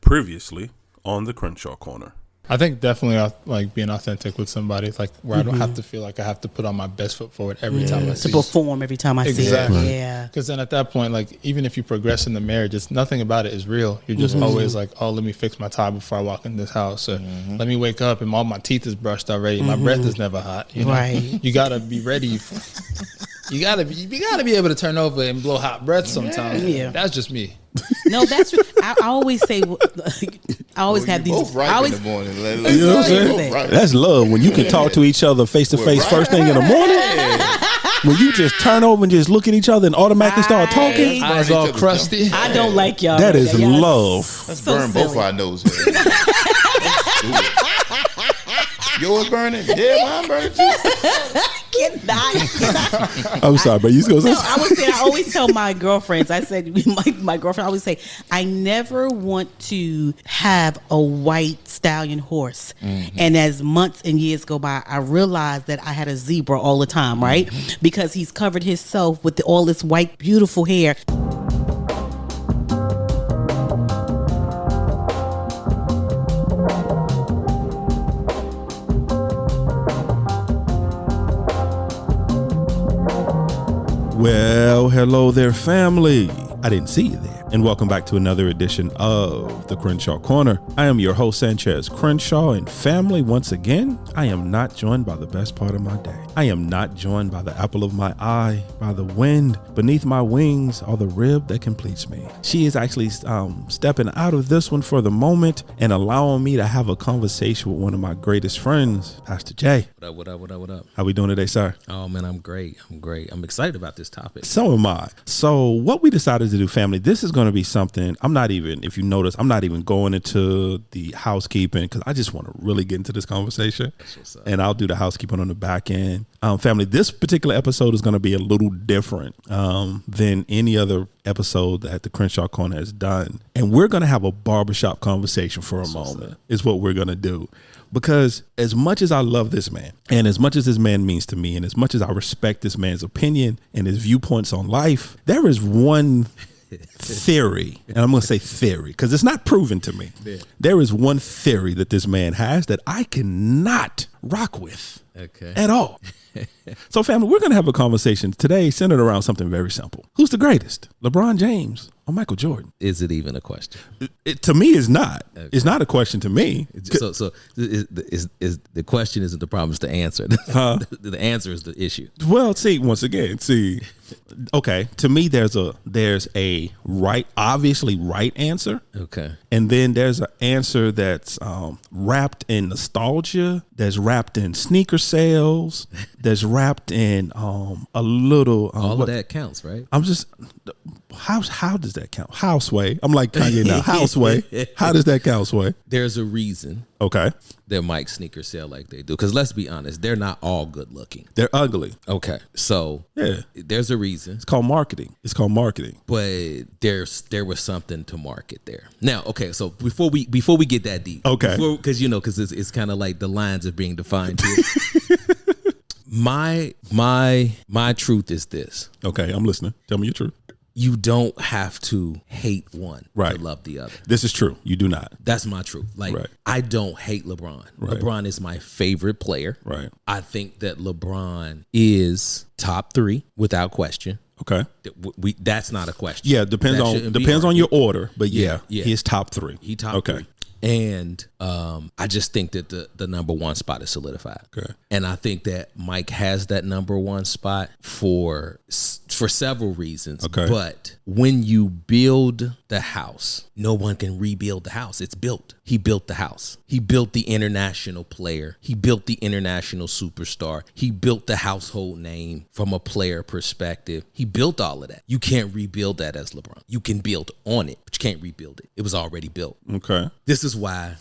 Previously on the Crenshaw Corner. I think definitely like being authentic with somebody, like where I don't have to feel like I have to put on my best foot forward every time I see to perform every time I see it. Yeah. Because then at that point, like even if you progress in the marriage, it's nothing about it is real. You're just always like, oh, let me fix my tie before I walk in this house, or let me wake up and all my teeth is brushed already. My breath is never hot. You know? Right. You gotta be ready. You gotta be able to turn over and blow hot breath sometimes. Yeah. That's just me. No, that's true. I always say, I always have these. Both right in the morning. You know what I'm saying? Right. That's love when you can talk to each other face to face first thing in the morning. When you just turn over and just look at each other and automatically start talking. Eyes all crusty. I don't like y'all. That is love. Let's So burn silly. both our noses. Yours burning? Yeah, mine burning too. I'm sorry, but you going to say I always tell my girlfriends, I said, my girlfriend always say, I never want to have a white stallion horse. And as months and years go by, I realized that I had a zebra all the time, right? Because he's covered himself with all this white, beautiful hair. Well, hello there, family. I didn't see you there. And welcome back to another edition of the Crenshaw Corner. I am your host, Sanchez Crenshaw, and family, once again, I am not joined by the best part of my day. I am not joined by the apple of my eye, by the wind beneath my wings, or the rib that completes me. She is actually stepping out of this one for the moment and allowing me to have a conversation with one of my greatest friends, Pastor J. What up? How we doing today, sir? Oh, man, I'm great. I'm excited about this topic. So am I. So what we decided to do, family, this is going to be something, if you notice, I'm not even going into the housekeeping because I just want to really get into this conversation. And I'll do the housekeeping on the back end. Family, this particular episode is going to be a little different than any other episode that the Crenshaw Corner has done. And we're going to have a barbershop conversation for a moment is what we're going to do. Because as much as I love this man and as much as this man means to me and as much as I respect this man's opinion and his viewpoints on life, there is one theory, and I'm going to say theory because it's not proven to me. Yeah. There is one theory that this man has that I cannot rock with at all. So, family, we're going to have a conversation today centered around something very simple. Who's the greatest, LeBron James or Michael Jordan? Is it even a question? To me, it's not. Okay. It's not a question to me. So is the question isn't the problem, it's the answer. The answer is the issue. Well, once again, okay, to me, there's a right, obviously right answer. Okay. And then there's an answer that's wrapped in nostalgia, that's wrapped in sneaker sales, that's wrapped in a little. All of that counts, right? I'm just, how does that count? Houseway. I'm like Kanye now. Houseway. How does that count, Sway? There's a reason. Okay. That Mike sneakers sell like they do. Because let's be honest, they're not all good looking. They're ugly. Okay. So there's a reason. It's called marketing. But there was something to market there. Now, okay, so before we get that deep. Okay. Because it's kind of like the lines are being defined here. My truth is this. Okay, I'm listening. Tell me your truth. You don't have to hate one to love the other. This is true. You do not. That's my truth. I don't hate LeBron. Right. LeBron is my favorite player. Right. I think that LeBron is top 3 without question. Okay. That's not a question. Yeah, depends on your order, but yeah, he is top 3. He top 3. And I just think that the number 1 spot is solidified. Okay. And I think that Mike has that number 1 spot for several reasons. Okay. But when you build the house, no one can rebuild the house. It's built. He built the house. He built the international player. He built the international superstar. He built the household name from a player perspective. He built all of that. You can't rebuild that as LeBron. You can build on it, but you can't rebuild it. It was already built. Okay. This is why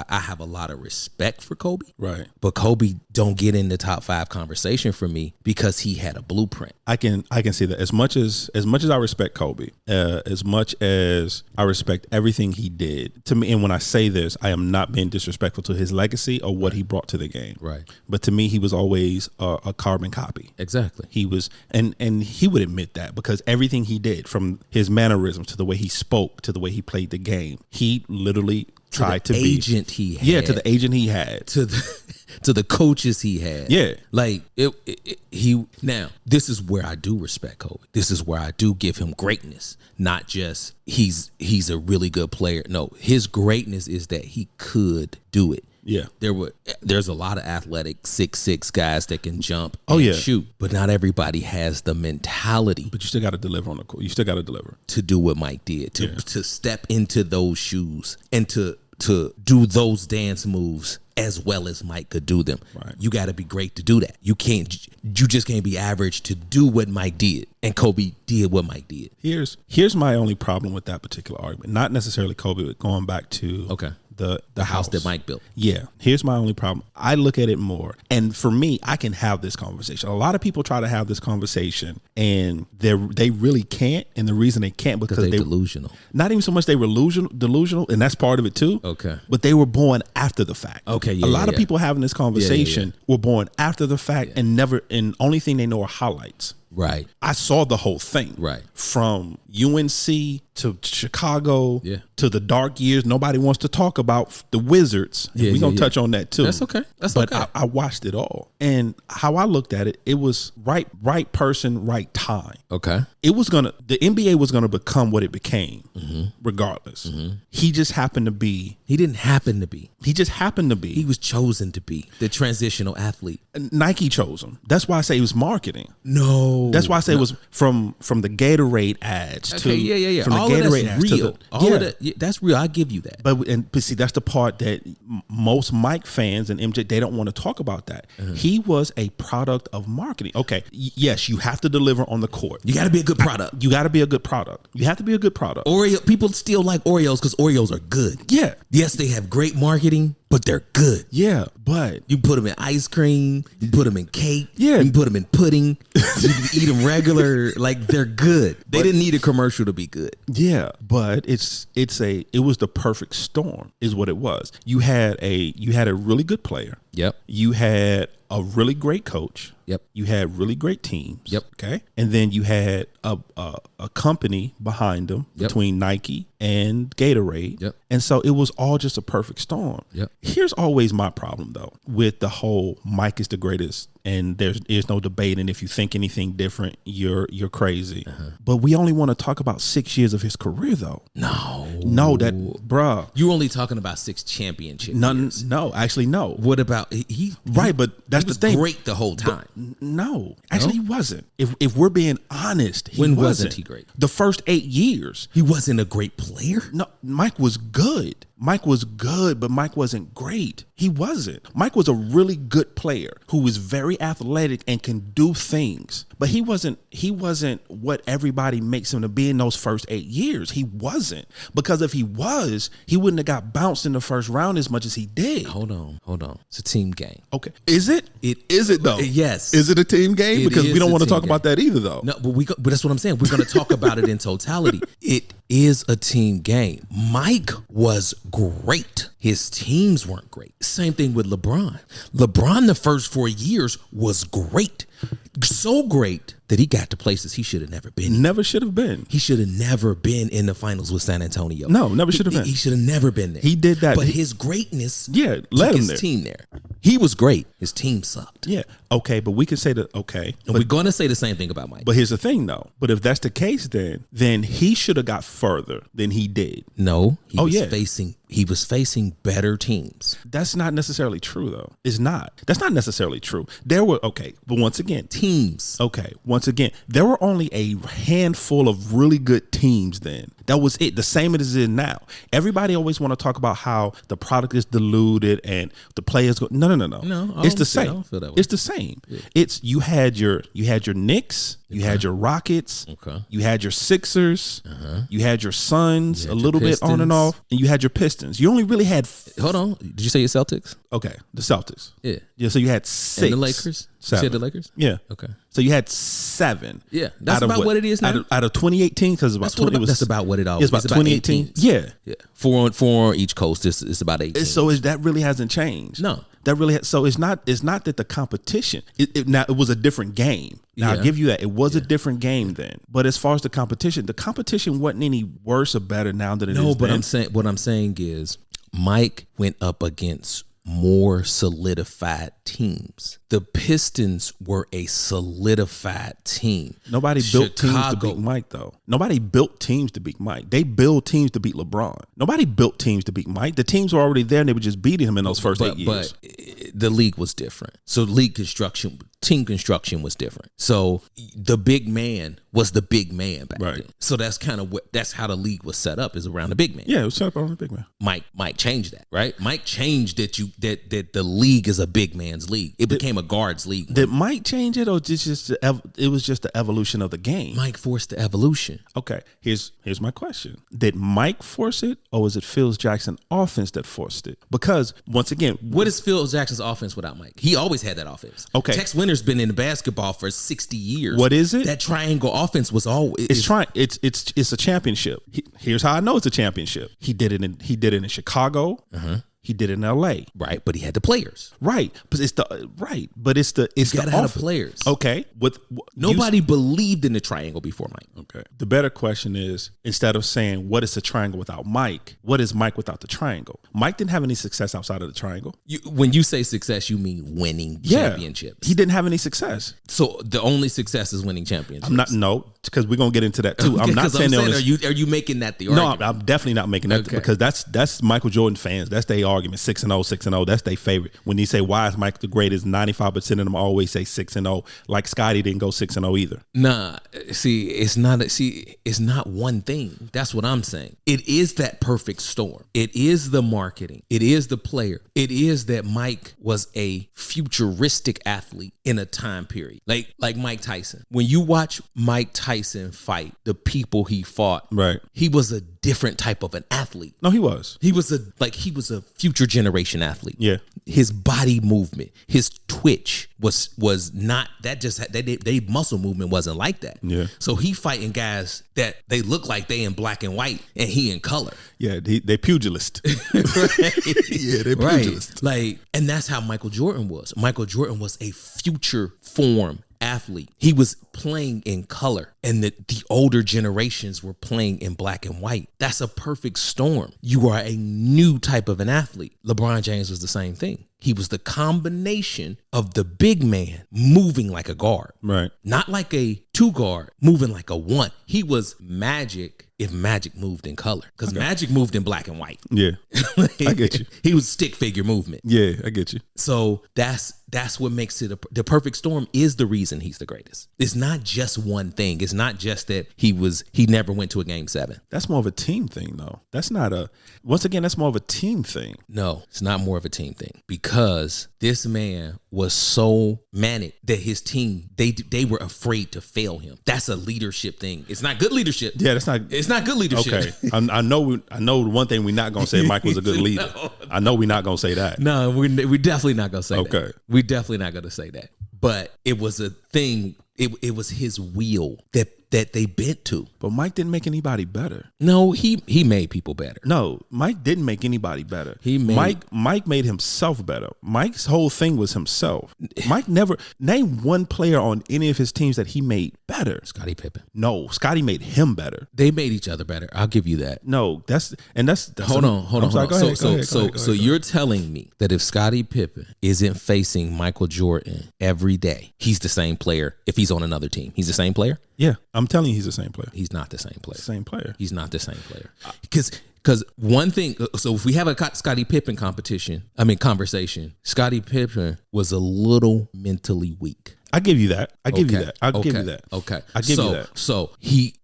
I have a lot of respect for Kobe. Right. But Kobe don't get in the top 5 conversation for me because he had a blueprint. I can see that. As much as I respect Kobe, as much as I respect everything he did, to me, and when I say this, I am not being disrespectful to his legacy or what he brought to the game. Right. But to me, he was always a carbon copy. Exactly. He was, and he would admit that because everything he did, from his mannerisms to the way he spoke to the way he played the game, he literally tried to be agent he had. Yeah, to the agent he had. To the coaches he had. Yeah. Like he now, this is where I do respect Kobe. This is where I do give him greatness. Not just he's a really good player. No, his greatness is that he could do it. Yeah. There's a lot of athletic 6'6" guys that can jump and shoot, but not everybody has the mentality. But you still got to deliver on the court. You still got to deliver. To do what Mike did, to step into those shoes and to do those dance moves as well as Mike could do them. Right. You got to be great to do that. You just can't be average to do what Mike did. And Kobe did what Mike did. Here's my only problem with that particular argument. Not necessarily Kobe, but going back to the house that Mike built. Yeah. Here's my only problem. I look at it more. And for me, I can have this conversation. A lot of people try to have this conversation and they really can't. And the reason they can't because they're delusional. Not even so much they were delusional, and that's part of it too. Okay. But they were born after the fact. Okay. A lot of people having this conversation were born after the fact and only thing they know are highlights. Right. I saw the whole thing. Right. From UNC to Chicago to the dark years. Nobody wants to talk about the Wizards. We're going to touch on that too. That's okay. But I watched it all. And how I looked at it, it was right person, right time. Okay. The NBA was going to become what it became regardless. Mm-hmm. He just happened to be. He didn't happen to be. He just happened to be. He was chosen to be the transitional athlete. Nike chose him. That's why I say it was marketing. No. That's why I say it was from the Gatorade ads to from the all Gatorade of that's ads real. to All of that, that's real. I give you that. But see, that's the part that most Mike fans and MJ, they don't want to talk about that. He was a product of marketing. Okay, yes, you have to deliver on the court. You got to be a good product. You got to be a good product. You have to be a good product. Oreo people still like Oreos because Oreos are good. Yeah. Yes, they have great marketing, but they're good. Yeah, but you put them in ice cream, you put them in cake, yeah, you put them in pudding, you can eat them regular. Like they're good. They didn't need a commercial to be good. Yeah, but it was the perfect storm, is what it was. You had a really good player. Yep. You had a really great coach. Yep. You had really great teams. Yep. Okay. And then you had a company behind them between Nike and Gatorade. Yep. And so it was all just a perfect storm. Yep. Here's always my problem though with the whole Mike is the greatest and there's no debate, and if you think anything different, you're crazy. But we only want to talk about 6 years of his career though. No, bruh. You're only talking about 6 championship years. No, actually no. What about he? Right, but that's the thing. Great the whole time. No, actually he wasn't. If we're being honest, when wasn't he great? The first 8 years, he wasn't a great player. No, Mike was good. Mike was good, but Mike wasn't great. He wasn't. Mike was a really good player who was very athletic and can do things. But he wasn't what everybody makes him to be in those first 8 years. He wasn't. Because if he was, he wouldn't have got bounced in the first round as much as he did. Hold on. It's a team game. Okay. Is it? Is it though? Yes. Is it a team game? Because we don't want to talk about that either though. No, but that's what I'm saying. We're going to talk about it in totality. It is a team game. Mike was great. His teams weren't great. Same thing with LeBron. LeBron, the first 4 years was great. So great that he got to places he should have never been. Never should have been. He should have never been in the finals with San Antonio. No, never should have been. He should have never been there. He did that. But his greatness led took him his there. team there. He was great. His team sucked. Yeah. Okay, but we can say that, okay. And we're going to say the same thing about Mike. But here's the thing, though. But if that's the case, then he should have got further than he did. No. He was facing better teams. That's not necessarily true, though. It's not. That's not necessarily true. But once again. Teams. Okay, once again, there were only a handful of really good teams then. That was it. The same as it is now. Everybody always want to talk about how the product is diluted and the players go. No. It's the same. I don't feel that way. It's the same. Yeah. It's you had your Knicks, you had your Rockets, you had your Sixers, you had your Suns, a little bit on and off, and you had your Pistons. Pistons. You only really had Hold on. Did you say your Celtics? okay, the Celtics. Yeah. Yeah, so you had 6. And the Lakers? You Seven. said the Lakers? Yeah. Okay. So you had 7. Yeah, that's Out of about what it is now. Out of 2018, because That's about what it always. It's about 2018. 18. Yeah. Yeah. Four on each coast. It's about 18. So that really hasn't changed. No. That really so it's not that the competition now it was a different game. Now Yeah. I'll give you that. It was a different game then. But as far as the competition wasn't any worse or better now than it is. No, but then. what I'm saying is Mike went up against more solidified teams. The Pistons were a solidified team. Nobody built teams to Chicago. beat Mike, though. Nobody built teams to beat Mike. They build teams to beat LeBron. Nobody built teams to beat Mike. The teams were already there, and they were just beating him in those first 8 years. But the league was different. So team construction was different. So the big man was the big man back Right. then. So that's how the league was set up, is around the big man. Yeah, it was set up on the big man. Mike changed that, right? Mike changed that the league is a big man's league. It became a guard's league. Did Mike change it, or it was just the evolution of the game? Mike forced the evolution. Okay, here's my question. Did Mike force it, or was it Phil Jackson offense that forced it? Because, once again, What is Phil Jackson's offense without Mike? He always had that offense. Okay. Tex Winter's been in basketball for 60 years. What is it? That triangle offense was always. it's a championship. Here's how I know it's a championship. He did it in Chicago. He did it in L.A. Right, but he had the players. Right, but it's the gotta have the players. Okay, Nobody believed in the triangle before Mike. Okay. The better question is, instead of saying what is the triangle without Mike, what is Mike without the triangle? Mike didn't have any success outside of the triangle. When you say success, you mean winning championships. He didn't have any success. So the only success is winning championships. Because we're gonna get into that too. I'm not saying are you making that the no, argument? I'm definitely not making that Okay. because that's Michael Jordan fans. That's their argument. 6-0, 6-0. That's their favorite. When you say why is Mike the greatest, 95% of them always say 6-0. Like Scotty didn't go 6-0 either. Nah, it's not one thing. That's what I'm saying. It is that perfect storm. It is the marketing. It is the player. It is that Mike was a futuristic athlete in a time period. Like Mike Tyson. When you watch Mike Tyson fight the people he fought, Right. he was a different type of an athlete. No, he was. He was a future generation athlete. Yeah. His body movement, his twitch was not that. Just they muscle movement wasn't like that. Yeah. So he fighting guys that they look like they in black and white, and he in color. Yeah, they pugilist. Yeah, they Right. pugilist. And that's how Michael Jordan was. Michael Jordan was a future form athlete. He was playing in color, and the older generations were playing in black and white. That's a perfect storm. You are a new type of an athlete. LeBron James was the same thing. He was the combination of the big man moving like a guard. Right. Not like a 2 guard, moving like a 1. He was Magic if Magic moved in color. Because Magic moved in black and white. Yeah. I get you. He was stick figure movement. Yeah, I get you. So that's what makes it the perfect storm is the reason he's the greatest. It's not just one thing. It's not just that he never went to a game 7. That's more of a team thing, though. That's more of a team thing. No, it's not more of a team thing because this man was so manic that his team they were afraid to fail him. That's a leadership thing. It's not good leadership. Yeah, that's not. It's not good leadership. Okay, I know the one thing we're not gonna say Mike was a good leader. No. I know we're not gonna say that. No, we're definitely not gonna say that. Okay. We're definitely not gonna say that. But it was a thing. It was his wheel that they bent to. But Mike didn't make anybody better. No, he made people better. No, Mike didn't make anybody better. Mike made himself better. Mike's whole thing was himself. Mike never named one player on any of his teams that he made better. Scottie Pippen. No, Scotty made him better. They made each other better. I'll give you that. No, that's Hold on. Go ahead. So you're telling me that if Scottie Pippen isn't facing Michael Jordan every day, he's the same player if he's on another team? He's the same player? Yeah, I'm telling you, he's the same player. He's not the same player. Same player. He's not the same player. Because one thing, so if we have a Scottie Pippen conversation, Scottie Pippen was a little mentally weak. I give you that. I'll give you that. Okay. I give you that. So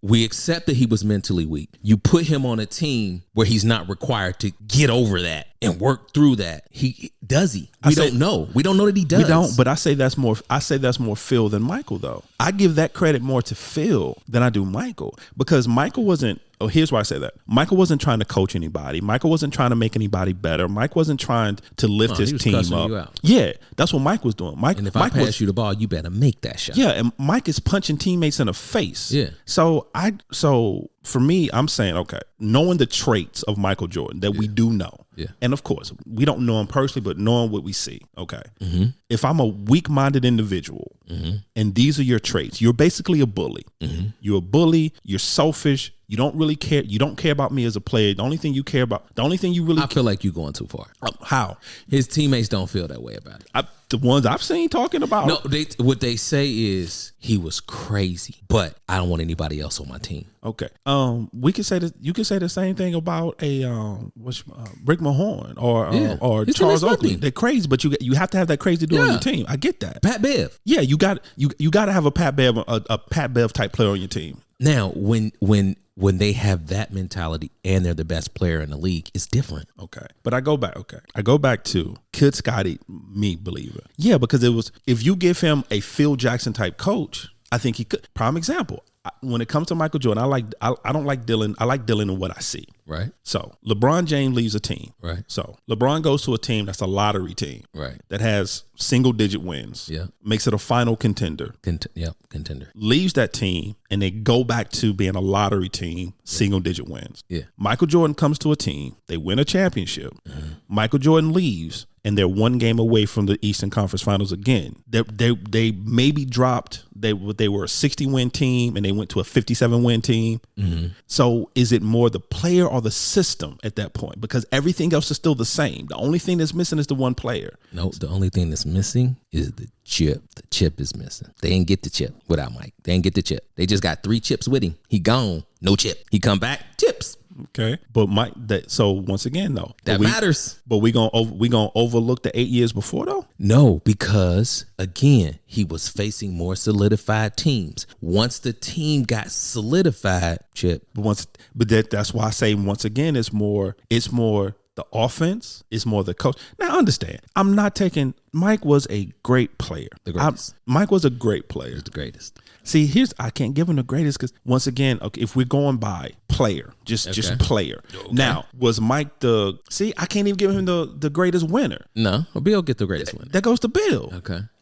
we accept that he was mentally weak. You put him on a team where he's not required to get over that and work through that. We don't know. We don't know that he does. We don't, but I say that's more Phil than Michael, though. I give that credit more to Phil than I do Michael, because Michael wasn't Oh, here's why I say that. Michael wasn't trying to coach anybody. Michael wasn't trying to make anybody better. Mike wasn't trying to lift his team up. You out. Yeah, that's what Mike was doing. And if I pass you the ball, you better make that shot. Yeah, and Mike is punching teammates in the face. Yeah. So for me, I'm saying, okay, knowing the traits of Michael Jordan that we do know. Yeah. And of course, we don't know him personally, but knowing what we see. Okay. If I'm a weak-minded individual and these are your traits, you're basically a bully. You're a bully, you're selfish, you don't really care. You don't care about me as a player. The only thing you care about, the only thing you really I feel like you're going too far. How? His teammates don't feel that way about it. The ones I've seen talking about. No, what they say is he was crazy, but I don't want anybody else on my team. Okay. We could say that. You could say the same thing about a Rick Mahorn or Charles Oakley. They're crazy, but you have to have that crazy dude on your team. I get that. Pat Bev. Yeah, you got to have a Pat Bev type player on your team. Now, when they have that mentality and they're the best player in the league, it's different. Okay. But I go back to, could Scotty believe it? Yeah, because it was, if you give him a Phil Jackson type coach, I think he could. Prime example. When it comes to Michael Jordan, I don't like Dylan. I like Dylan in what I see. Right. So LeBron James leaves a team. Right. So LeBron goes to a team that's a lottery team. Right. That has single digit wins. Yeah. Makes it a final contender. Contender. Leaves that team and they go back to being a lottery team, single digit wins. Yeah. Michael Jordan comes to a team. They win a championship. Michael Jordan leaves. And they're one game away from the Eastern Conference Finals again. They maybe dropped. They were a 60-win team and they went to a 57-win team. So is it more the player or the system at that point? Because everything else is still the same. The only thing that's missing is the one player. No, the only thing that's missing is the chip. The chip is missing. They ain't get the chip without Mike. They ain't get the chip. They just got 3 chips with him. He gone. No chip. He come back. Chips. Okay, but Mike. So once again, though, that matters. But we gonna overlook the 8 years before, though. No, because again, he was facing more solidified teams. Once the team got solidified, Chip. That's why I say once again, it's more the offense. It's more the coach. Now understand, I'm not taking. Mike was a great player. The greatest. Mike was a great player. He's the greatest. See, I can't give him the greatest because once again, okay, if we're going by player, just player. Okay. Now, was Mike I can't even give him the greatest winner. No, Bill get the greatest winner. That goes to Bill.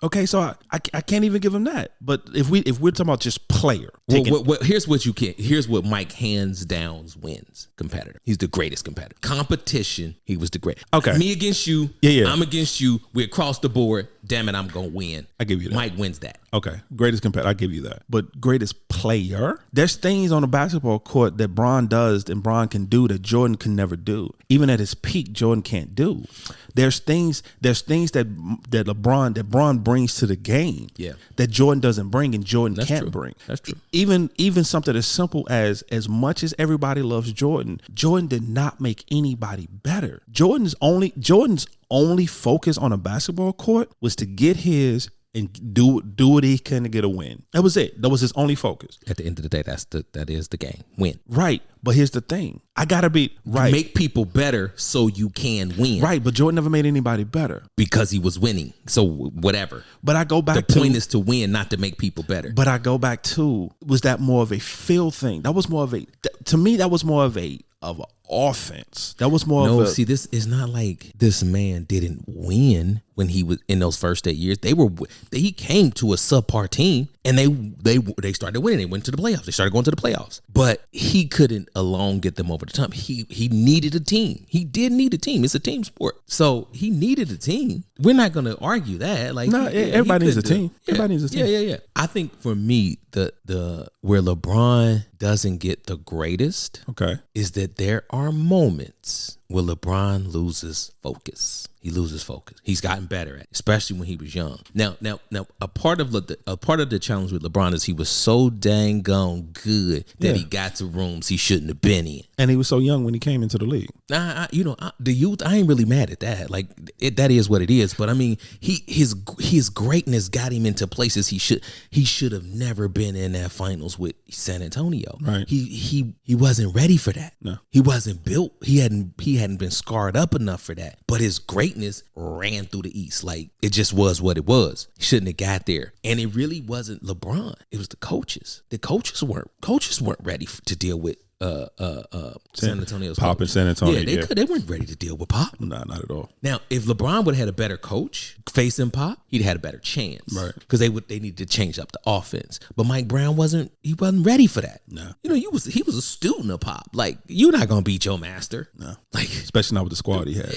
Okay, so I can't even give him that. But if we're talking about just player, here's what you can. Here's what Mike hands down wins. Competitor. He's the greatest competitor. Competition. He was the great. Okay, me against you. Yeah. I'm against you. We're across the board. Damn it, I'm gonna win. I give you that. Mike wins that. Okay, greatest competitor. I give you that. But greatest player. There's things on the basketball court that Bron does and Bron can do that Jordan can never do. Even at his peak, Jordan can't do. There's things that Bron brings to the game that Jordan doesn't bring and Jordan can't bring. That's true. Even something as simple as much as everybody loves Jordan did not make anybody better. Jordan's only focus on a basketball court was to get his and do what he can to get a win. That was it. That was his only focus. At the end of the day, that is the game. Win. Right. But here's the thing. I gotta be right. Make people better so you can win. Right. But Jordan never made anybody better. Because he was winning. So whatever. But I go back the point is to win, not to make people better. But I go back to, was that more of a feel thing? That was more of to me, that was more of an offense. That was more of a... see, this is not like this man didn't win when he was in those first 8 years. He came to a subpar team and they started winning. They went to the playoffs. They started going to the playoffs. But he couldn't alone get them over the top. He needed a team. He did need a team. It's a team sport. So he needed a team. We're not going to argue that. Like, no, everybody needs a team. Everybody needs a team. Yeah. I think for me, the where LeBron doesn't get the greatest, is that there are moments where LeBron loses focus. He loses focus. He's gotten better at it, especially when he was young. Now, a part of the challenge with LeBron is he was so dang gone good that he got to rooms he shouldn't have been in. And he was so young when he came into the league. The youth, I ain't really mad at that. Like, that is what it is. But I mean, his greatness got him into places he should have never been in that finals with San Antonio. Right. He wasn't ready for that. No. He wasn't built. He hadn't been scarred up enough for that. But his greatness ran through the East. Like, it just was what it was. He shouldn't have got there. And it really wasn't LeBron. It was the coaches. The coaches weren't ready to deal with San Antonio's Pop coach. in San Antonio. Yeah, they weren't ready to deal with Pop. Nah, not at all. Now, if LeBron would have had a better coach facing Pop, he'd had a better chance, Right? Because they needed to change up the offense. But Mike Brown wasn't ready for that. No. You know, he was a student of Pop. Like, you're not gonna beat your master. No. Like, Especially not with the squad he had.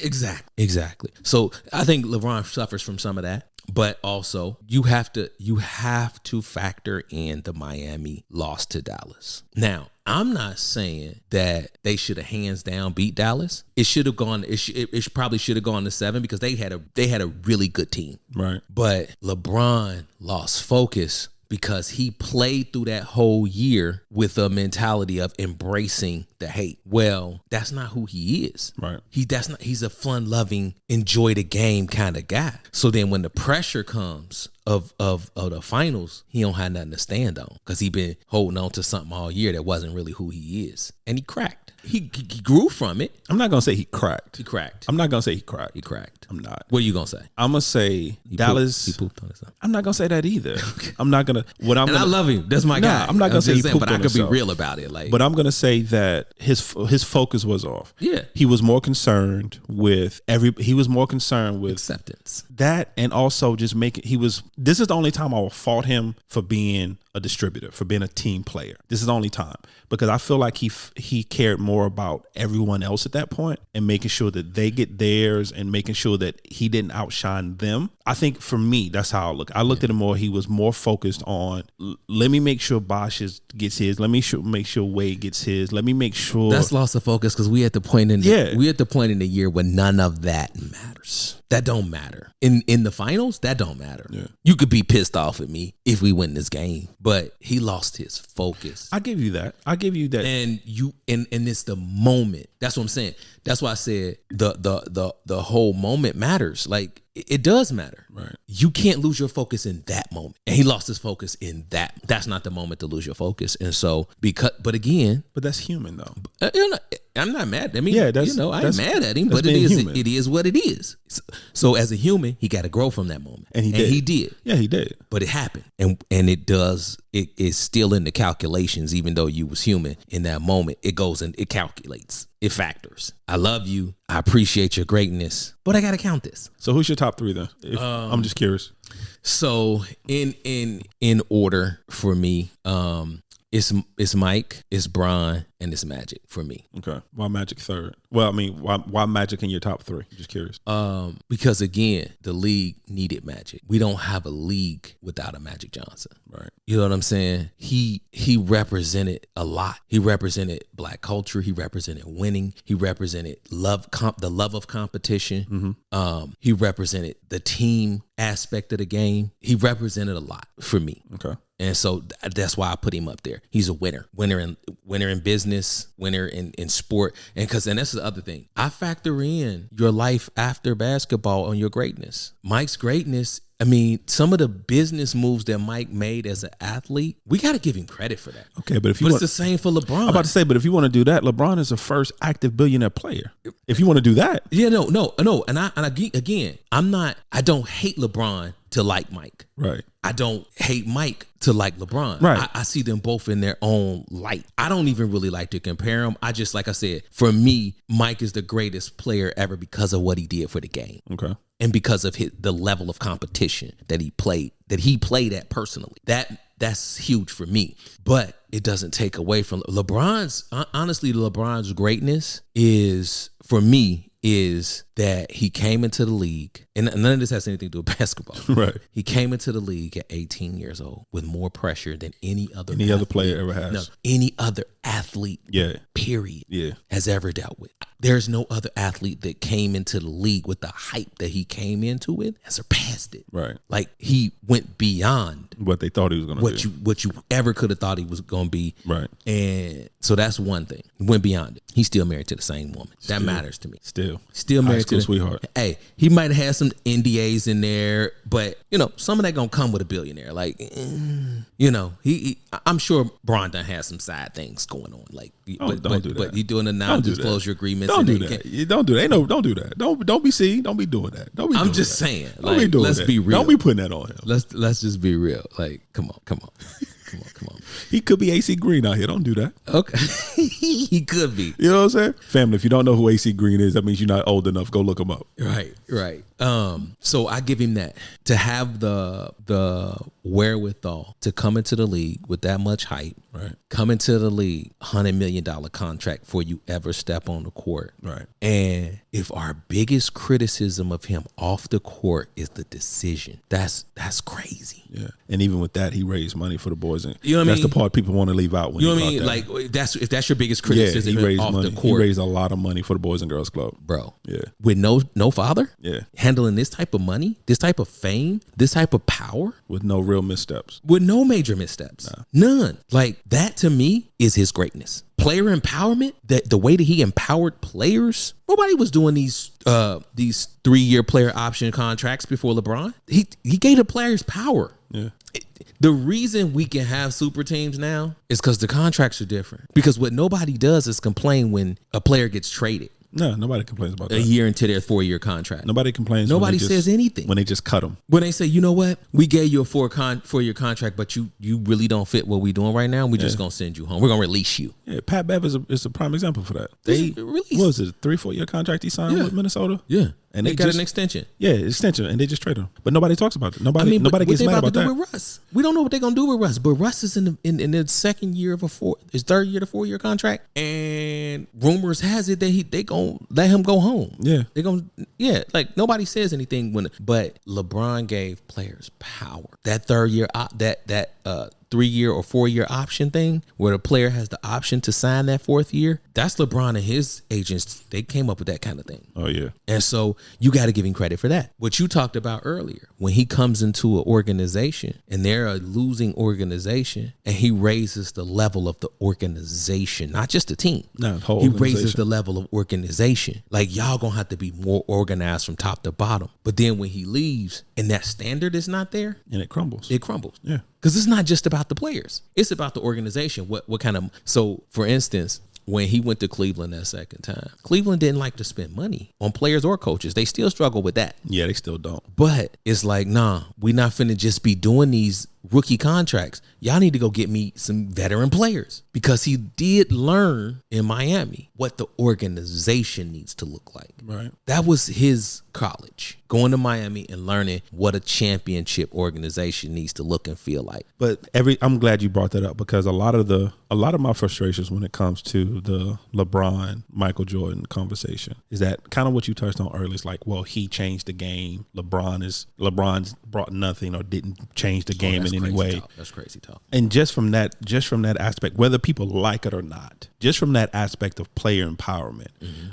Exactly. So I think LeBron suffers from some of that. But also, you have to factor in the Miami loss to Dallas. Now, I'm not saying that they should have hands down beat Dallas. It should have gone. It probably should have gone to 7 because they had a really good team. Right. But LeBron lost focus because he played through that whole year with a mentality of embracing the hate. Well, that's not who he is. Right. He's a fun-loving, enjoy the game kind of guy. So then when the pressure comes of the finals, he don't have nothing to stand on because he been holding on to something all year that wasn't really who he is. And he cracked. He grew from it. I'm not gonna say he cracked. He cracked. I'm not gonna say he cracked. He cracked. I'm not. What are you gonna say? I'm gonna say Dallas. He pooped on himself. I'm not gonna say that either. I'm not gonna. I love him. That's my guy. I'm not gonna say he pooped but I on could be himself. real about it. Like, But I'm gonna say that his focus was off. Yeah. He was more concerned with He was more concerned with acceptance. that, and also just making. This is the only time I will fault him for being a distributor, for being a team player. This is the only time, because I feel like he cared more about everyone else at that point and making sure that they get theirs and making sure that he didn't outshine them. I think for me, that's how I look. I looked at him more. He was more focused on, let me make sure Bosh gets his. Let me make sure Wade gets his. Let me make sure. That's loss of focus because we at the point in the year when none of that matters. That don't matter. In the finals, that don't matter. Yeah. You could be pissed off at me if we win this game, but he lost his focus. I give you that. And it's the moment. That's what I'm saying. That's why I said the whole moment matters. Like, it does matter. Right. You can't lose your focus in that moment. And he lost his focus in that. That's not the moment to lose your focus. And so, but again, But that's human though. I'm not mad. I mean, Yeah, I ain't mad at him, but it is what it is. So as a human, he got to grow from that moment. And he did. Yeah, he did. But it happened. And it is still in the calculations, even though you was human in that moment. It goes and it calculates. It factors. I love you. I appreciate your greatness, but I got to count this. So who's your top 3 then? I'm just curious. So in order for me, it's Mike, it's Bron, and it's Magic for me. Okay. Why Magic third? Well, I mean, why Magic in your top 3? Just curious. Because again, the league needed Magic. We don't have a league without a Magic Johnson. Right. You know what I'm saying? He represented a lot. He represented Black culture. He represented winning. He represented the love of competition. Mm-hmm. He represented the team aspect of the game. He represented a lot for me. Okay. And so that's why I put him up there. He's a winner in business, winner in sport. And that's the other thing. I factor in your life after basketball on your greatness. Mike's greatness, I mean, some of the business moves that Mike made as an athlete, we got to give him credit for that. Okay, but it's the same for LeBron. I'm about to say, but if you want to do that, LeBron is the first active billionaire player. If you want to do that. Yeah, no. I don't hate LeBron to like Mike. Right. I don't hate Mike to like LeBron. Right. I see them both in their own light. I don't even really like to compare them. I just, like I said, for me, Mike is the greatest player ever because of what he did for the game. Okay. And because of the level of competition that he played at personally. That's huge for me. But it doesn't take away from LeBron's greatness is, for me, is that he came into the league, and none of this has anything to do with basketball. Right. He came into the league at 18 years old with more pressure than any other player ever has. No, any other athlete, period, has ever dealt with. There's no other athlete that came into the league with the hype that he came into it and surpassed it. Right. Like, he went beyond what they thought he was going to do. What you ever could have thought he was going to be. Right. And so that's one thing. He went beyond it. He's still married to the same woman. That matters to me. Still married to the sweetheart. Hey, he might have had some NDAs in there, but some of that gonna come with a billionaire. Like, I'm sure Bron done has some side things going on. Like, don't do that. But he doing the non-disclosure agreements. Don't do that. Don't do that. Don't do that. Don't be seen. Don't be doing that. I'm just saying. Don't be doing let's that. be real. Don't be putting that on him. Let's just be real. Like, come on. Come on. He could be AC Green out here. Don't do that. Okay. He could be. You know what I'm saying? Family, if you don't know who AC Green is, that means you're not old enough. Go look him up. Right. So I give him that. To have the wherewithal to come into the league with that much hype, Right. come into the league, $100 million contract before you ever step on the court. Right. And if our biggest criticism of him off the court is the decision, that's crazy. Yeah. And even with that, he raised money for the boys. And You know what I that's mean? the part people want to leave out. When You know what I talk mean? that. Like if that's your biggest Yeah, criticism he raised off money. the He court, raised a lot of money for the Boys and Girls Club. bro. Yeah. With no father, Yeah. handling this type of money, this type of fame, this type of power, With no real missteps. with no major missteps, none. Like that to me is his greatness. Player empowerment, that the way that he empowered players. Nobody was doing these 3-year player option contracts before LeBron. He gave the players power. Yeah. The reason we can have super teams now is because the contracts are different. Because what nobody does is complain when a player gets traded No, nobody complains about a that. year into their 4-year contract. Nobody complains. Nobody when they says anything. when they just cut them. When they say, you know what, we gave you a 4-year contract, but you really don't fit what we're doing right now. We're just gonna send you home. We're gonna release you. Yeah, Pat Bev is a prime example for that. They They released- what was it, a 3-4 year contract he signed Yeah. with Minnesota? Yeah, And they they got just- an extension. Yeah, extension, and they just traded him. But nobody talks about it. I mean, Nobody what gets they mad about about to do that. with Russ? We don't know what they're gonna do with Russ, but Russ is in the second year of his third year to 4-year contract, and rumors has it that they gonna let him go home. Yeah. They're gonna like nobody says anything but LeBron gave players power. That 3-year 3-year or 4-year option thing where the player has the option to sign that 4th year. That's LeBron and his agents. They came up with that kind of thing. Oh yeah. And so you got to give him credit for that. What you talked about earlier, when he comes into an organization and they're a losing organization and he raises the level of the organization, not just the team. No, the whole he raises organization. the level of organization. Like y'all going to have to be more organized from top to bottom. But then when he leaves and that standard is not there, And it crumbles. it crumbles. Yeah. Because it's not just about the players. It's about the organization. What kind of... So, for instance, when he went to Cleveland that second time, Cleveland didn't like to spend money on players or coaches. They still struggle with that. Yeah, they still don't. But it's like, nah, we not finna just be doing these rookie contracts. Y'all need to go get me some veteran players. Because he did learn in Miami what the organization needs to look like. Right. That was his college. Going to Miami and learning what a championship organization needs to look and feel like. But I'm glad you brought that up because a lot of my frustrations when it comes to the LeBron, Michael Jordan conversation is that kind of what you touched on earlier. It's like, well, he changed the game. LeBron's brought nothing or didn't change the game in any way. That's crazy talk. And just from that aspect, whether people like it or not, just from that aspect of player empowerment,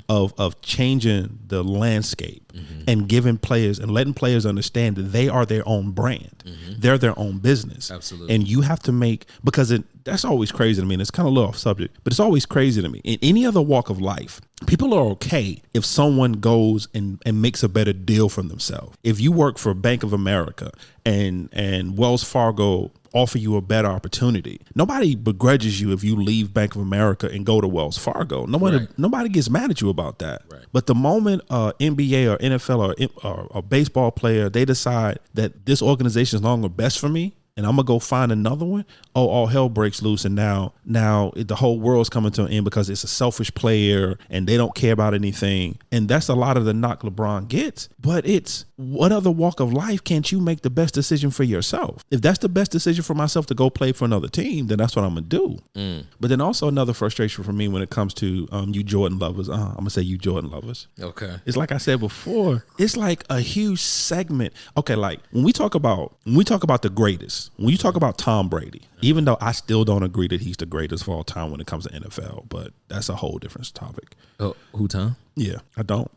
of changing the landscape and giving players and letting players understand that they are their own brand. They're their own business. Absolutely. And you have to make, because that's always crazy to me. And it's kind of a little off subject, but it's always crazy to me. In any other walk of life, people are okay if someone goes and makes a better deal for themselves. If you work for Bank of America and Wells Fargo offer you a better opportunity, nobody begrudges you if you leave Bank of America and go to Wells Fargo. Nobody gets mad at you about that. Right. But the moment NBA or NFL or a baseball player, they decide that this organization is no longer best for me, and I'm gonna go find another one, all hell breaks loose, and now the whole world's coming to an end because it's a selfish player and they don't care about anything. And that's a lot of the knock LeBron gets. But it's, what other walk of life can't you make the best decision for yourself? If that's the best decision for myself to go play for another team, then that's what I'm gonna do. But then also another frustration for me when it comes to you Jordan lovers. I'm gonna say you Jordan lovers. Okay. It's like I said before, it's like a huge segment. Okay, like when we talk about the greatest, when you talk about Tom Brady, even though I still don't agree that he's the greatest of all time when it comes to NFL, but that's a whole different topic. Oh, who, Tom? Yeah, I don't.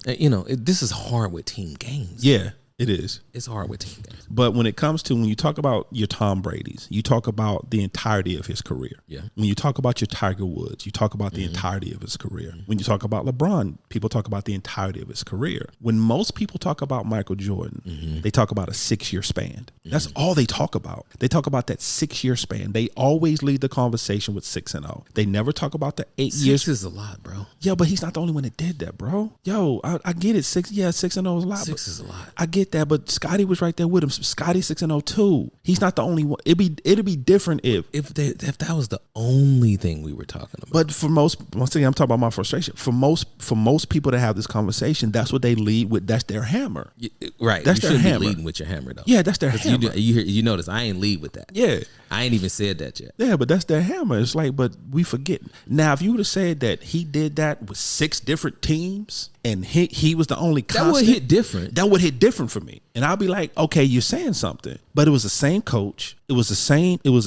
This is hard with team games. Yeah, it is. It's hard with team games. But when it comes to, when you talk about your Tom Brady's, you talk about the entirety of his career. Yeah. When you talk about your Tiger Woods, you talk about the entirety of his career. When you talk about LeBron, people talk about the entirety of his career. When most people talk about Michael Jordan, they talk about a 6-year span. That's all they talk about. They talk about that 6-year span. They always lead the conversation with 6-0. They never talk about the 8 years. 6 is a lot, bro. Yeah, but he's not the only one that did that, bro. Yo, I get it. 6-0 is a lot. 6 is a lot. I get get that, but Scotty was right there with him. Scotty 6-0 too. He's not the only one. It'd be different if that was the only thing we were talking about. But for most, once again, I'm talking about my frustration. For most people that have this conversation, that's what they lead with. That's their hammer. Right. That's you their shouldn't hammer. be leading with your hammer though. Yeah, that's their hammer. You notice I ain't lead with that. Yeah. I ain't even said that yet. Yeah, but that's their hammer. It's like, but we forget. Now, if you would have said that he did that with 6 different teams and he was the only constant, that would hit different. That would hit different for me. And I'll be like, okay, you're saying something. But it was the same coach. It was the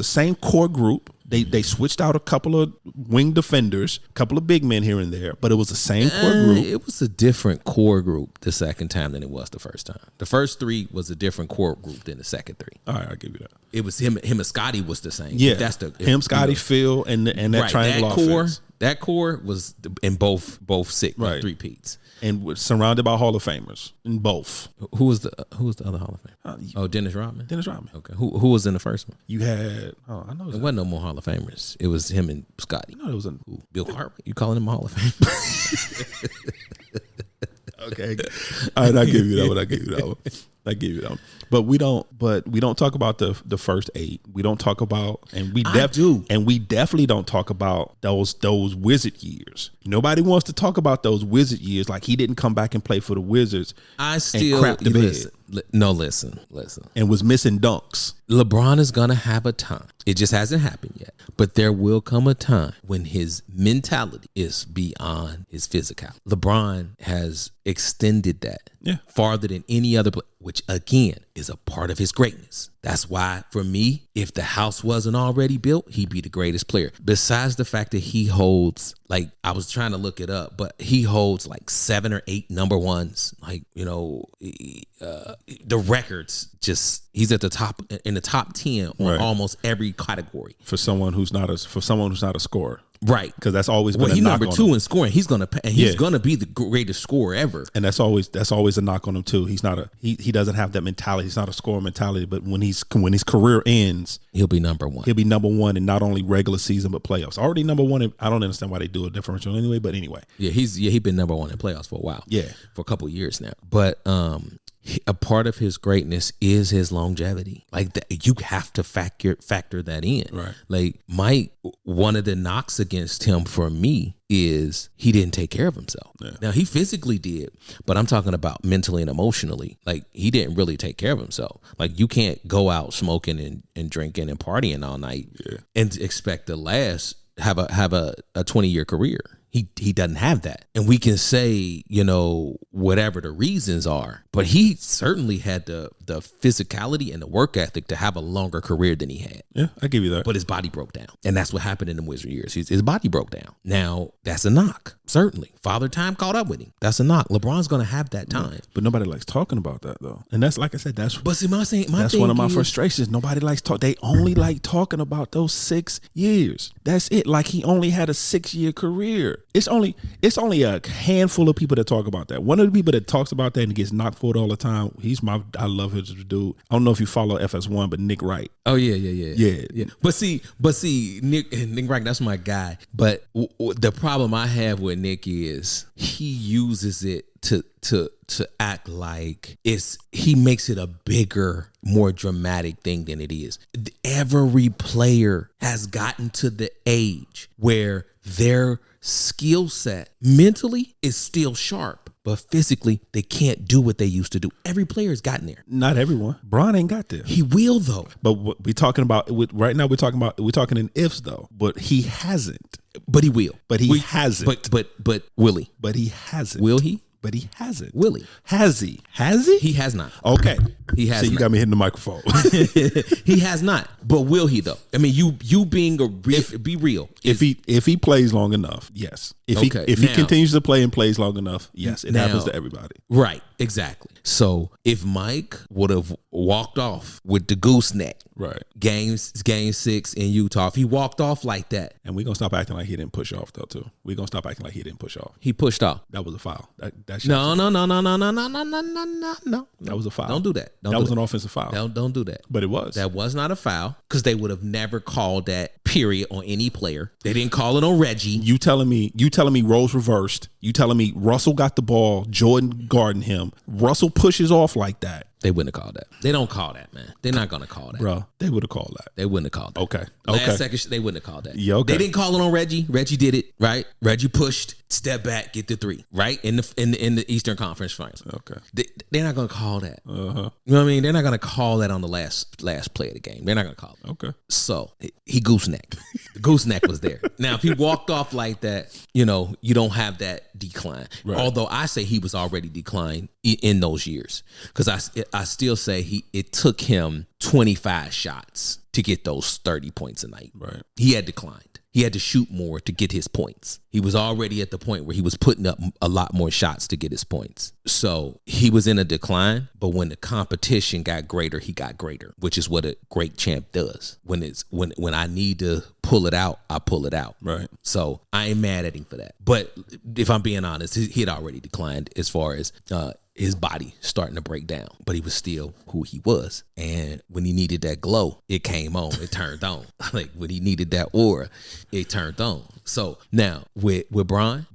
same core group. They switched out a couple of wing defenders, a couple of big men here and there, but it was the same core group. It was a different core group the second time than it was the first time. The first 3 was a different core group than the second 3. All right, I'll give you that. It was him and Scotty was the same. Yeah, Scotty, Phil, and that right, triangle offense. That core was in both sick, right. 3-peats. And was surrounded by Hall of Famers in both. Who was the other Hall of Famer? Dennis Rodman. Dennis Rodman. Okay. Who was in the first one? You had I know there wasn't no more Hall of Famers. It was him and Scotty. No, it was Bill Cartwright. You calling him a Hall of Fame? Okay. All right, I give you that one. I give you that one. But we don't talk about the first 8. We don't talk about, and we definitely don't talk about those Wizard years. Nobody wants to talk about those Wizard years. Like he didn't come back and play for the Wizards. I still and crapped the bed. Listen. And was missing dunks. LeBron is gonna have a time. It just hasn't happened yet. But there will come a time when his mentality is beyond his physicality. LeBron has extended that farther than any other player, which again is a part of his greatness. That's why, for me, if the house wasn't already built, he'd be the greatest player. Besides the fact that he holds, like, I was trying to look it up, but he holds like 7 or 8 number ones. Like, the records, just he's at the top in the top 10 on almost every category. For someone who's not a scorer. Right, because that's always been he's number 2 in scoring. He's gonna be the greatest scorer ever, and that's always a knock on him too. He's not he doesn't have that mentality. He's not a scorer mentality. But when his career ends, he'll be number 1. He'll be number 1 in not only regular season but playoffs. Already number 1. I don't understand why they do a differential anyway. But anyway, he's been number 1 in playoffs for a while. Yeah, for a couple of years now. But a part of his greatness is his longevity. Like you have to factor that in. Right. Like Mike, one of the knocks against him for me is he didn't take care of himself. Yeah. Now he physically did, but I'm talking about mentally and emotionally. Like he didn't really take care of himself. Like you can't go out smoking and drinking and partying all night and expect to have a 20-year career. He doesn't have that. And we can say, whatever the reasons are, but he certainly had the physicality and the work ethic to have a longer career than he had. Yeah, I give you that. But his body broke down. And that's what happened in the Wizard years. His body broke down. Now, that's a knock. Certainly. Father Time caught up with him. That's a knock. LeBron's going to have that time. But nobody likes talking about that, though. And that's, like I said, that's one of my frustrations. Nobody likes talk. They only like talking about those 6 years. That's it. Like he only had a 6-year career. It's only a handful of people that talk about that. One of the people that talks about that and gets knocked for it all the time, I love his dude. I don't know if you follow FS1, but Nick Wright. Oh yeah. But see, Nick Wright, that's my guy. But the problem I have with Nick is he uses it to act like he makes it a bigger, more dramatic thing than it is. Every player has gotten to the age where their skill set mentally is still sharp, but physically they can't do what they used to do. Every player has gotten there. Not everyone. Bron ain't got there. He will though. But what we're talking about right now, we're talking in ifs though. But he hasn't. But he will. But he hasn't. But will he? But he hasn't. Will he? But he hasn't. Will he? Has he? Has he? He has not. Okay. He has. So you got me hitting the microphone. He has not. But will he though? I mean, you being be real. If he plays long enough, yes. If he continues to play and plays long enough, yes, it happens to everybody. Right. Exactly. So if Mike would have walked off with the gooseneck, right, game 6 in Utah, if he walked off like that, and we're gonna stop acting like he didn't push off though too. We're gonna stop acting like he didn't push off. He pushed off. That was a foul. No. That was a foul. Don't do that. That was an offensive foul. Don't do that. But it was. That was not a foul because they would have never called that. period, on any player. They didn't call it on Reggie. You telling me roles reversed. You telling me Russell got the ball, Jordan guarding him. Russell pushes off like that. They wouldn't have called that. They don't call that, man. They're not going to call that. Bro, they would have called that. They wouldn't have called that. Okay. Last second, they wouldn't have called that. Yeah, okay. They didn't call it on Reggie. Reggie did it, right? Reggie pushed, step back, get the three, right? In the Eastern Conference Finals. Okay. They're not going to call that. Uh-huh. You know what I mean? They're not going to call that on the last play of the game. They're not going to call it. Okay. So he goosenecked. The gooseneck was there. Now, if he walked off like that, you don't have that decline. Right. Although I say he was already declined in those years, because I still say it took him 25 shots to get those 30 points a night. Right. He had declined. He had to shoot more to get his points. He was already at the point where he was putting up a lot more shots to get his points. So he was in a decline, but when the competition got greater, he got greater, which is what a great champ does. When I need to pull it out, I pull it out. Right. So I ain't mad at him for that. But if I'm being honest, he had already declined as far as his body starting to break down, but he was still who he was. And when he needed that glow, it came on, it turned on. Like when he needed that aura, it turned on. So now with Bron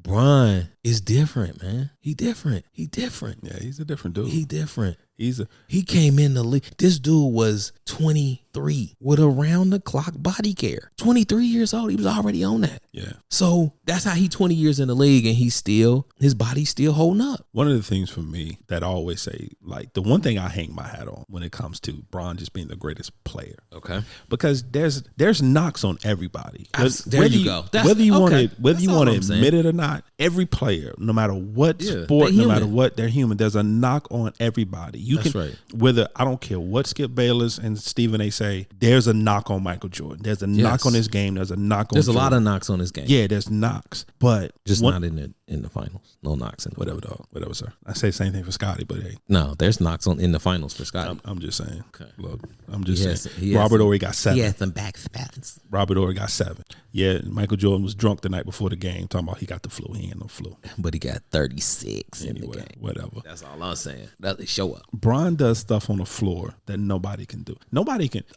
is different, man. He different. Yeah, he's a different dude. He different. He came in the league. This dude was 23 with around the clock body care. 23 years old. He was already on that. Yeah. So that's how he 20 years in the league, and his body's still holding up. One of the things for me that I always say, like the one thing I hang my hat on when it comes to Bron just being the greatest player. Okay. Because there's knocks on everybody. There you go. Whether you want to all I'm admit it or not, every player, no matter what sport, no matter what, they're human. There's a knock on everybody. That's right. Whether I don't care what Skip Bayless and Stephen A say, there's a knock on Michael Jordan. There's a knock on his game. There's a knock on. There's Jordan. a lot of knocks on his game. Yeah, there's knocks, but just not in the finals. No knocks in the whatever, finals. dog. Whatever, sir. I say the same thing for Scotty, but hey, no, there's knocks in the finals for Scotty. I'm just saying. Okay. Look, I'm just saying. Robert Horry got 7. He had some back spats. Robert Horry got 7. Yeah, Michael Jordan was drunk the night before the game, talking about he got the flu. He ain't no flu. But he got 36 in the Anyway, game. whatever. That's all I'm saying. They show up. Bron does stuff on the floor that nobody can do.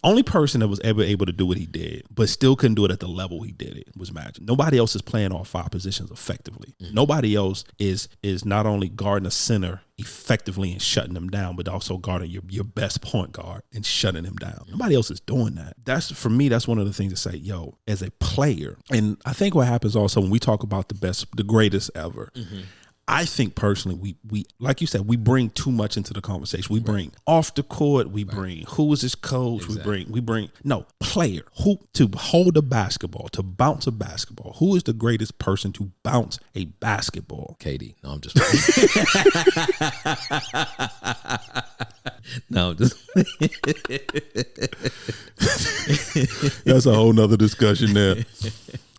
Only person that was ever able to do what he did, but still couldn't do it at the level he did it, was Magic. Nobody else is playing all 5 positions effectively. Mm-hmm. Nobody else is not only guarding a center effectively and shutting them down, but also guarding your best point guard and shutting him down. Nobody else is doing that. That's, for me, that's one of the things to say, yo, as a player, and I think what happens also when we talk about the greatest ever, I think personally, we like you said, we bring too much into the conversation. We bring off the court. We bring who is this coach. Exactly. We bring player who to hold a basketball, to bounce a basketball. Who is the greatest person to bounce a basketball? KD. No, I'm just. No, I'm just. That's a whole nother discussion there.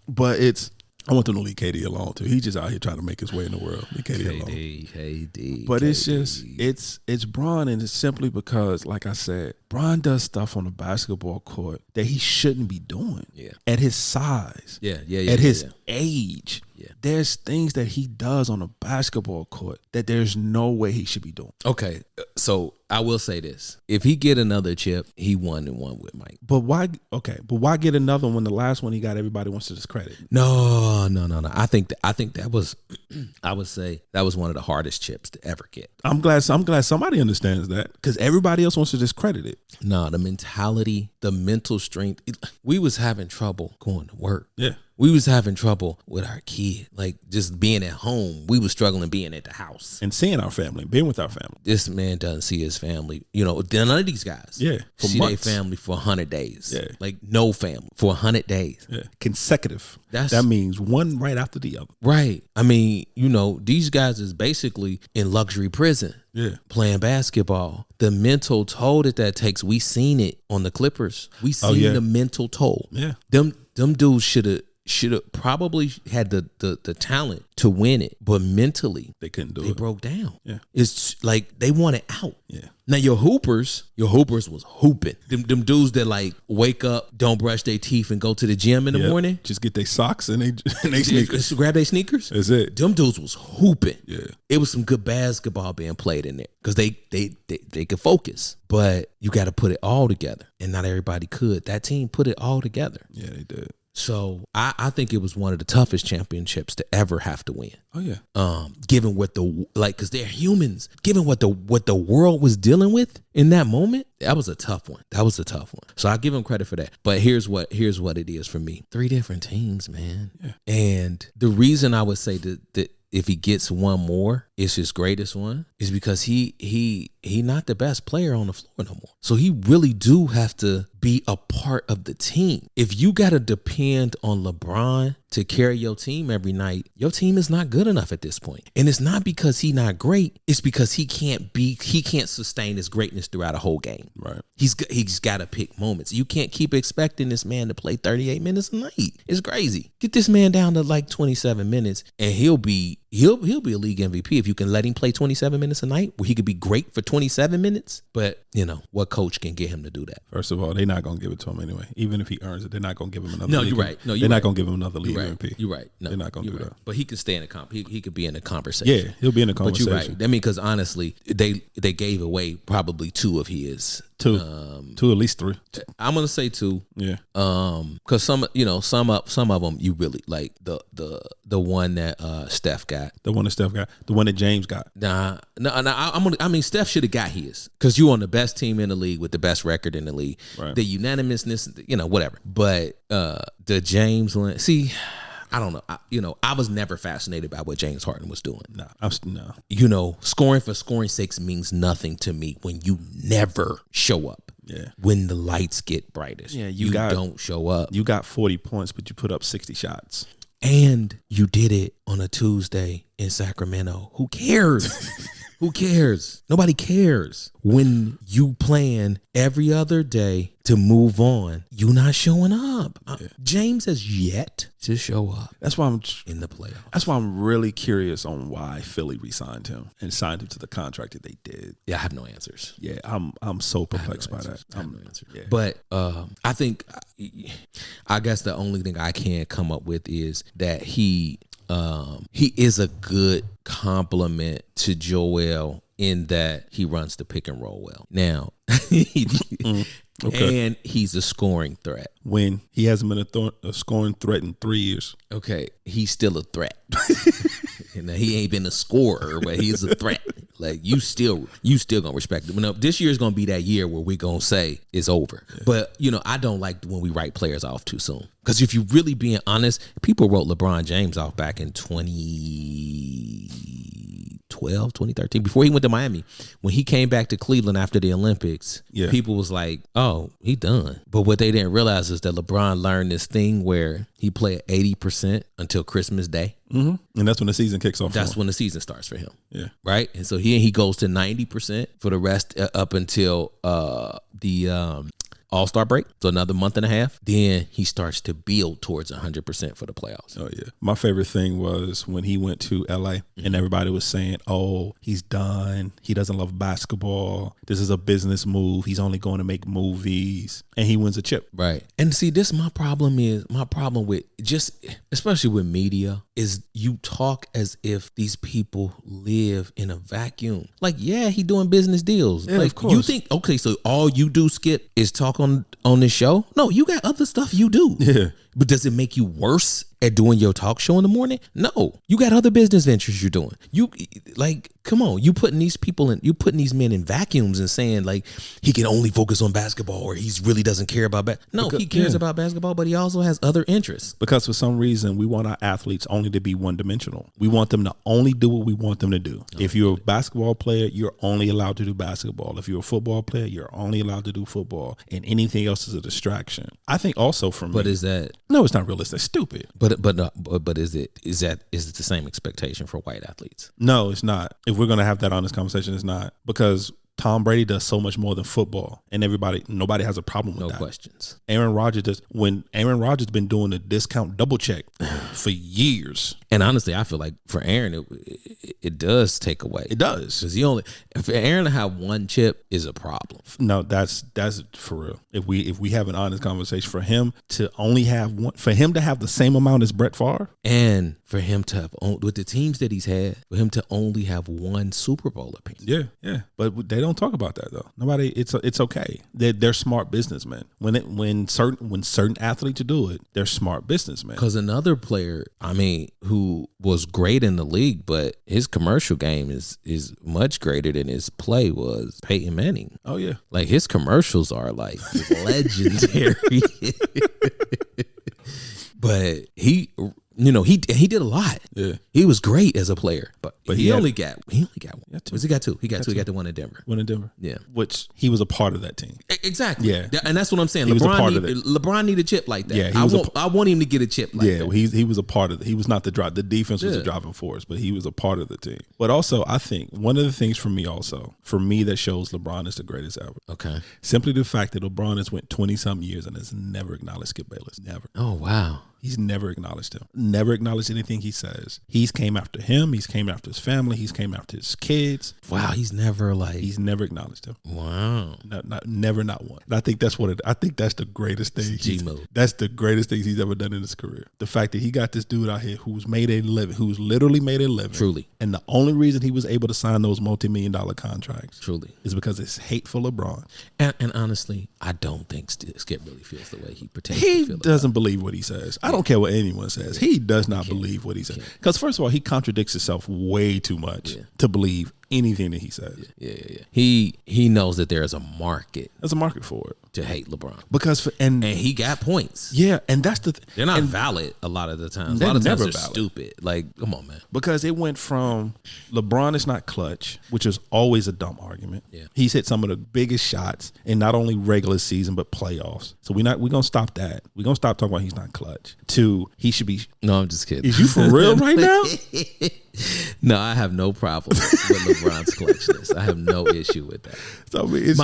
But I want them to leave KD alone too. He's just out here trying to make his way in the world. Leave KD alone. KD. But it's just it's Bron, and it's simply because, like I said, Bron does stuff on the basketball court that he shouldn't be doing. Yeah. At his size. Yeah. At his age. Yeah. There's things that he does on a basketball court that there's no way he should be doing. Okay, so I will say this: if he get another chip, he won and won with Mike. But why? Okay, but why get another one? The last one he got, everybody wants to discredit. No. I think that was, I would say that was one of the hardest chips to ever get. I'm glad somebody understands that, because everybody else wants to discredit it. No, the mentality, the mental strength. We was having trouble going to work. Yeah. We was having trouble with our kid, like just being at home. We was struggling being at the house and seeing our family, being with our family. This man doesn't see his family. None of these guys. Yeah, see their family for 100 days. Yeah, like no family for 100 days. Yeah, consecutive. That means one right after the other. Right. I mean, these guys is basically in luxury prison. Yeah, playing basketball. The mental toll that takes. We seen it on the Clippers. We seen the mental toll. Yeah, them dudes should should have probably had the talent to win it, but mentally They couldn't do they it. broke down. Yeah. It's like they wanted out. Yeah. Now your hoopers was hooping. Them dudes that like wake up, don't brush their teeth, and go to the gym in the Yep. morning. Just get their socks and they sneakers. Grab their sneakers. That's it. Them dudes was hooping. Yeah. It was some good basketball being played in there because they could focus. But you got to put it all together, and not everybody could. That team put it all together. Yeah, they did. So I think it was one of the toughest championships to ever have to win. Oh yeah. Given what because they're humans. Given what the world was dealing with in that moment, that was a tough one. So I give him credit for that. But here's what it is for me. 3 different teams, man. Yeah. And the reason I would say that if he gets one more, it's his greatest one, is because he not the best player on the floor no more. So he really do have to be a part of the team. If you got to depend on LeBron to carry your team every night, your team is not good enough at this point. And it's not because he's not great. It's because he can't sustain his greatness throughout a whole game. Right. He's got to pick moments. You can't keep expecting this man to play 38 minutes a night. It's crazy. Get this man down to like 27 minutes and he'll be a league MVP if you can let him play 27 minutes a night, where he could be great for 27 minutes. But, what coach can get him to do that? First of all, they're not going to give it to him anyway. Even if he earns it, they're not going to give him another. No, league. you're right. No, they're not going to give him another league MVP. You're right. No, they're not going to do that. But he could stay in he could be in the conversation. Yeah, he'll be in the But conversation. you're right. I mean, because honestly, they gave away probably 2 of his. Two, at least 3. I'm gonna say 2. Yeah. Because some of them you really like the one that Steph got. The one that Steph got. The one that James got. No. I mean, Steph should have got his because you on the best team in the league with the best record in the league. Right. The unanimousness, whatever. But the James one, see, I don't know. I was never fascinated by what James Harden was doing. No. Scoring for scoring sakes means nothing to me when you never show up. Yeah. When the lights get brightest. Yeah, you don't show up. You got 40 points, but you put up 60 shots. And you did it on a Tuesday in Sacramento. Who cares? Who cares? Nobody cares. When you plan every other day to move on, you not showing up. James has yet to show up. That's why I'm in the playoffs. That's why I'm really curious on why Philly re-signed him and signed him to the contract that they did. Yeah, I have no answers. Yeah, I'm so perplexed by that. I have no answers. Yeah. But I think, I guess the only thing I can come up with is that he is a good compliment to Joel in that he runs the pick and roll well. Now, okay. And he's a scoring threat. When he hasn't been a scoring threat in 3 years. Okay, he's still a threat. He ain't been a scorer, but he's a threat. Like you still gonna respect him. This year is gonna be that year where we gonna say it's over. Yeah. But I don't like when we write players off too soon. Because if you really being honest, people wrote LeBron James off back in 2012, 2013, before he went to Miami. When he came back to Cleveland after the Olympics, people was like, "Oh, he done." But what they didn't realize is that LeBron learned this thing where he played 80% until Christmas Day. Mm-hmm. And that's when the season kicks off. That's when the season starts for him. Yeah. Right. And so he goes to 90% for the rest up until the All-Star break. So another month and a half. Then he starts to build towards 100% for the playoffs. Oh yeah. My favorite thing was when he went to LA and everybody was saying, "Oh, he's done. He doesn't love basketball. This is a business move. He's only going to make movies." And he wins a chip. Right. And see, this my problem with just, especially with media, is you talk as if these people live in a vacuum. Like, yeah, he doing business deals. Yeah, like, of course. You think, okay, so all you do, Skip, is talk on this show? No, you got other stuff you do. Yeah. But does it make you worse at doing your talk show in the morning? No. You got other business ventures you're doing. You like, come on, you putting these men in vacuums and saying like he can only focus on basketball or he really doesn't care about he cares about basketball, but he also has other interests. Because for some reason we want our athletes only to be one-dimensional. We want them to only do what we want them to do. If you're a basketball player, you're only allowed to do basketball. If you're a football player, you're only allowed to do football, and anything else is a distraction. I think also for me. But is that? No, it's not realistic. It's stupid. But is it the same expectation for white athletes? No, it's not. If we're gonna have that honest conversation, it's not, because Tom Brady does so much more than football, and nobody has a problem with No that. questions. Aaron Rodgers does. When Aaron Rodgers been doing the discount double check for years. And honestly, I feel like for Aaron, it does take away. It does. Because if Aaron to have one chip is a problem. No, that's for real. If we have an honest conversation, for him to only have one, for him to have the same amount as Brett Favre, And for him to have, with the teams that he's had, for him to only have one Super Bowl appearance. yeah. But they don't talk about that though. Nobody. It's okay. They're smart businessmen. When certain athletes do it, they're smart businessmen. Because another player, who was great in the league, but his commercial game is much greater than his play, was Peyton Manning. Oh yeah. Like his commercials are like legendary. But he did a lot. Yeah. He was great as a player, but he he only got one. two. Was he got two? He got two. He got the one in Denver. One in Denver. Yeah. Which he was a part of that team. Exactly. Yeah. And that's what I'm saying. He was a part of it. LeBron need a chip like that. Yeah, I want him to get a chip like that. He was a part of it. He was not the drive. The defense was the driving force, but he was a part of the team. But also, I think one of the things for me that shows LeBron is the greatest ever. Okay. Simply the fact that LeBron has went 20-something years and has never acknowledged Skip Bayless. Never. Oh, wow. He's never acknowledged him. Never acknowledged anything he says. He's came after him. He's came after his family. He's came after his kids. Wow. He's never He's never acknowledged him. Wow. Never, not one. And I think that's I think that's the greatest thing. G.O.A.T. That's the greatest things he's ever done in his career. The fact that he got this dude out here who's literally made a living. Truly. And the only reason he was able to sign those multi-million-dollar contracts. Truly. Is because it's hateful LeBron. And honestly, I don't think Skip really feels the way he pretends He to feel. doesn't believe what he says. I don't care what anyone says. He does not believe what he says. Because first of all, he contradicts himself way too much to believe anything that he says. Yeah. He knows that there is a market There's a market for it. to hate LeBron. Because And he got points. yeah, and that's They're not valid a lot of the times. A They're lot of times never they're valid. stupid. Like, come on, man. because it went from LeBron is not clutch, which is always a dumb argument. Yeah. He's hit some of the biggest shots in not only regular season but playoffs. So we're gonna stop that. We're gonna stop talking about he's not clutch. To he should be. No, I'm just kidding. Is you for real right now? No, I have no problem with LeBron's clutchness. I have no issue with that. So I mean, it's,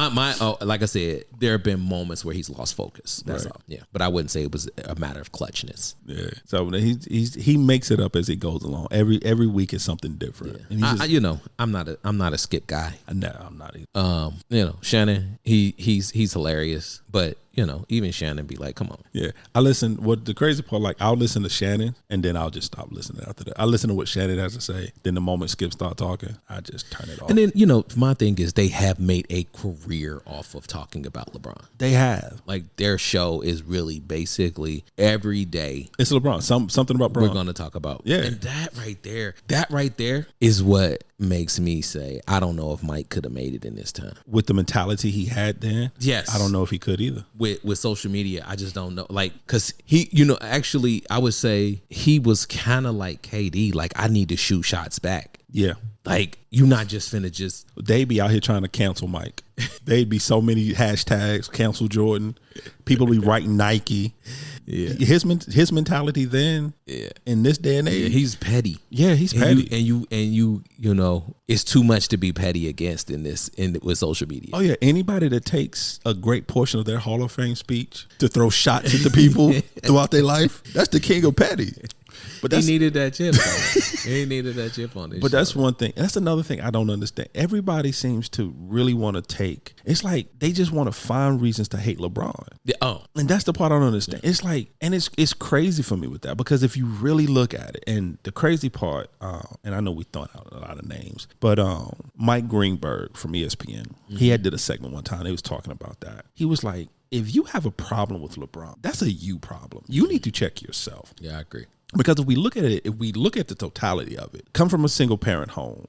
Like I said, there have been moments where he's lost focus. That's Right. all. Yeah, but I wouldn't say it was a matter of clutchness. yeah. So he makes it up as he goes along. Every week is something different. And he's just, I'm not a Skip guy. no, I'm not either. Shannon, he's hilarious, but even Shannon be like, come on. Yeah, I listen. What the crazy part, like I'll listen to Shannon and then I'll just stop listening after that. I listen to what Shannon has to say. Then the moment Skip start talking, I just turn it off. And then my thing is they have made a career off of talking about LeBron. They have. Like their show is really basically every day It's LeBron. Something about Bron. we're going to talk about. Yeah. And that right there is what makes me say, I don't know if Mike could have made it in this time. With the mentality he had then. Yes. I don't know if he could either. With social media, I just don't know. Like, because he, actually, I would say he was kind of like KD. Like, I need to shoot shots back. Yeah. Like, you not just finna just. They be out here trying to cancel Mike. They'd be so many hashtags, cancel Jordan. People be writing Nike. Yeah. His mentality then, in this day and age, Yeah, he's petty. Yeah, he's petty. And you it's too much to be petty against with social media. Oh yeah, anybody that takes a great portion of their Hall of Fame speech to throw shots at the people throughout their life, that's the king of petty. But He needed that chip. He needed that chip on this. But that's one thing. That's another thing I don't understand. Everybody seems to really want to take. It's like they just want to find reasons to hate LeBron. Yeah, oh, And that's the part I don't understand. It's like, and it's crazy for me with that, because if you really look at it, and the crazy part, and I know we throwing out a lot of names, but Mike Greenberg from ESPN, he had did a segment one time. He was talking about that. He was like, if you have a problem with LeBron, that's a you problem. You need to check yourself. yeah, I agree. Because if we look at it, if we look at the totality of it, come from a single parent home,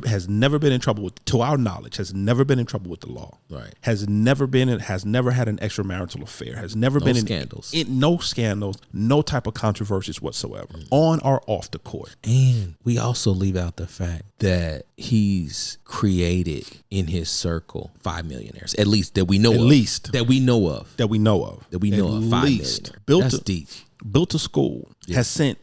has never been in trouble with, to our knowledge, has never been in trouble with the law. Right. Has never had an extramarital affair. Has never been scandals. No scandals, no type of controversies whatsoever, on or off the court. And we also leave out the fact that he's created in his circle 5 millionaires, at least that we know of. That we know of. 5 Millionaires. Built That's a, deep. Built a school. has sent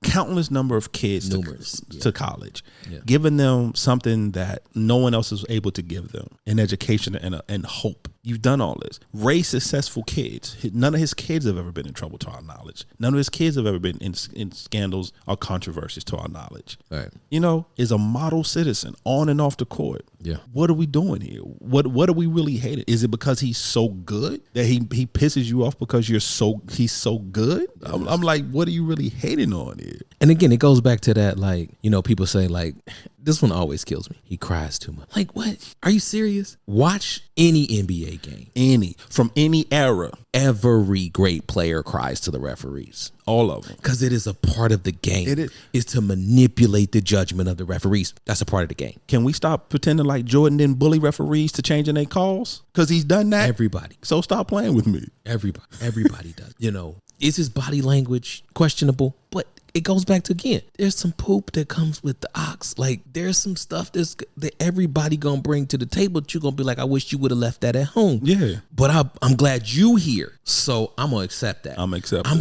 countless number of kids to college, giving them something that no one else is able to give them, an education and hope. You've done all this. Raised successful kids. None of his kids have ever been in trouble to our knowledge. None of his kids have ever been in scandals or controversies to our knowledge. Right. You know, is a model citizen on and off the court. Yeah. What are we doing here? What are we really hating? Is it because he's so good that he pisses you off because he's so good? I'm like, what are you really hating on here? And again, it goes back to that, like, you know, people say, like, this one always kills me. He cries too much. Like, what? Are you serious? Watch any NBA game. From any era. Every great player cries to the referees. All of them. Because it is a part of the game. It is to manipulate the judgment of the referees. That's a part of the game. Can we stop pretending like Jordan didn't bully referees to changing their calls? Because he's done that. Everybody. So stop playing with me. Everybody does. You know, is his body language questionable? But it goes back to, again, there's some poop that comes with the ox. Like, there's some stuff that everybody gonna bring to the table that you're gonna be like, I wish you would have left that at home. Yeah. But I'm glad you here. So I'm gonna accept that. I'm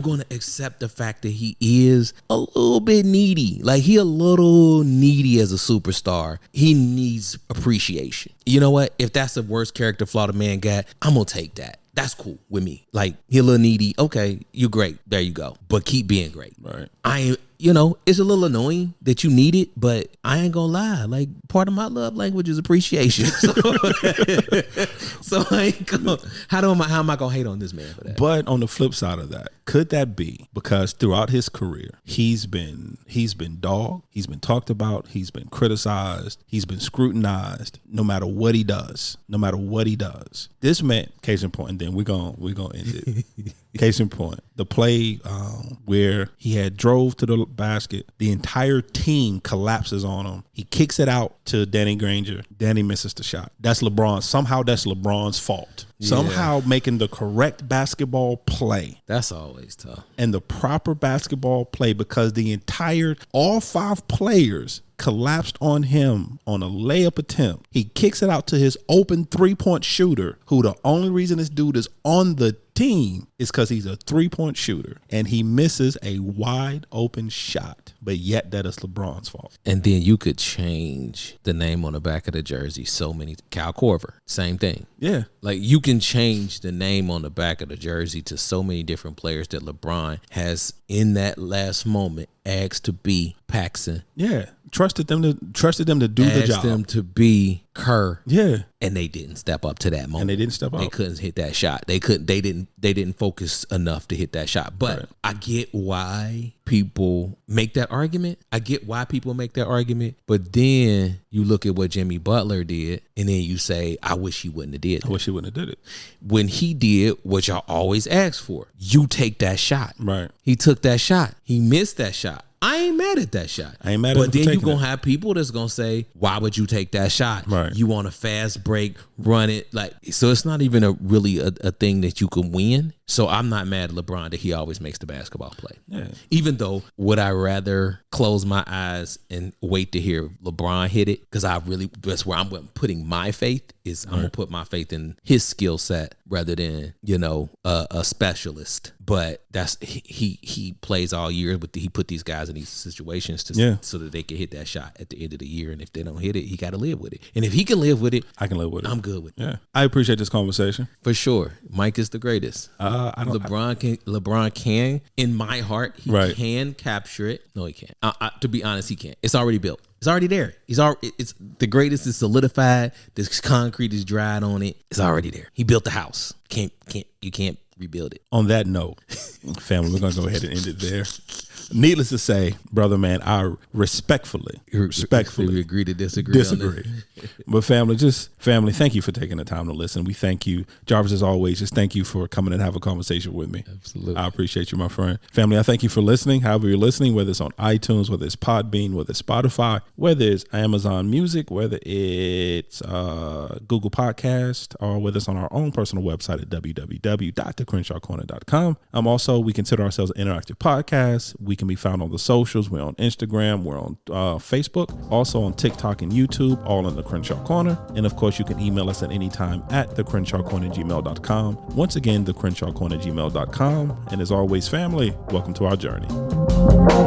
gonna accept the fact that he is a little bit needy. Like, he a little needy as a superstar. He needs appreciation. You know what? If that's the worst character flaw the man got, I'm gonna take that. That's cool with me. Like, he a little needy. Okay, you're great. There you go. But keep being great. Right. You know, it's a little annoying that you need it, but I ain't gonna lie. Like, part of my love language is appreciation. So I ain't gonna, how am I gonna hate on this man for that? But on the flip side of that, could that be because throughout his career, he's been dogged, he's been talked about, he's been criticized, he's been scrutinized, no matter what he does. This man, case in point, and then we're gonna end it. Case in point, the play where he had drove to the basket, the entire team collapses on him. He kicks it out to Danny Granger. Danny misses the shot. That's LeBron. Somehow that's LeBron's fault. Yeah. Somehow making the correct basketball play. That's always tough. And the proper basketball play, because all 5 players collapsed on him on a layup attempt. He kicks it out to his open 3-point shooter, who the only reason this dude is on the team is because he's a 3-point shooter, and he misses a wide open shot, but yet that is LeBron's fault. And then you could change the name on the back of the jersey so many. Cal Korver, same thing. Yeah. Like, you can change the name on the back of the jersey to so many different players that LeBron has, in that last moment, asked to be Paxson. Yeah. Trusted them to do the job. Asked them to be Kerr. Yeah. And they didn't step up to that moment. And they didn't step up. They couldn't hit that shot. They didn't focus enough to hit that shot. But right. I get why people make that argument. But then you look at what Jimmy Butler did, and then you say, I wish he wouldn't have did it. When he did what y'all always ask for, you take that shot. Right. He took that shot. He missed that shot. I ain't mad at that shot. But then you're going to have people that's going to say, why would you take that shot? Right. You want a fast break, run it. Like, so it's not even a thing that you can win. So I'm not mad at LeBron that he always makes the basketball play. Yeah. Even though, would I rather close my eyes and wait to hear LeBron hit it? Because that's where I'm putting my faith is. I'm going to put my faith in his skill set rather than, a specialist. But that's he plays all year, but he put these guys in these situations so that they can hit that shot at the end of the year. And if they don't hit it, he got to live with it. And if he can live with it, I can live with it. I'm good with it. Yeah, I appreciate this conversation for sure. Mike is the greatest. LeBron can, in my heart, he can capture it. No, he can't. To be honest, he can't. It's already built. It's already there. It's the greatest is solidified. This concrete is dried on it. It's already there. He built the house. You can't rebuild it. On that note, family, we're gonna go ahead and end it there. Needless to say, brother man, I respectfully we agree to disagree. But family, thank you for taking the time to listen. We thank you, Jarvis, as always. Just thank you for coming and have a conversation with me. Absolutely, I appreciate you, my friend. Family, I thank you for listening. However you're listening, whether it's on iTunes, whether it's Podbean, whether it's Spotify, whether it's Amazon Music, whether it's Google Podcast, or whether it's on our own personal website at www.thecrenshawcorner.com. We consider ourselves an interactive podcast. We can be found on the socials. We're on Instagram. We're on Facebook. Also on TikTok and YouTube, all in the Crenshaw Corner. And of course, you can email us at any time at thecrenshawcorner@gmail.com. Once again, thecrenshawcorner@gmail.com. And as always, family, welcome to our journey. Bye.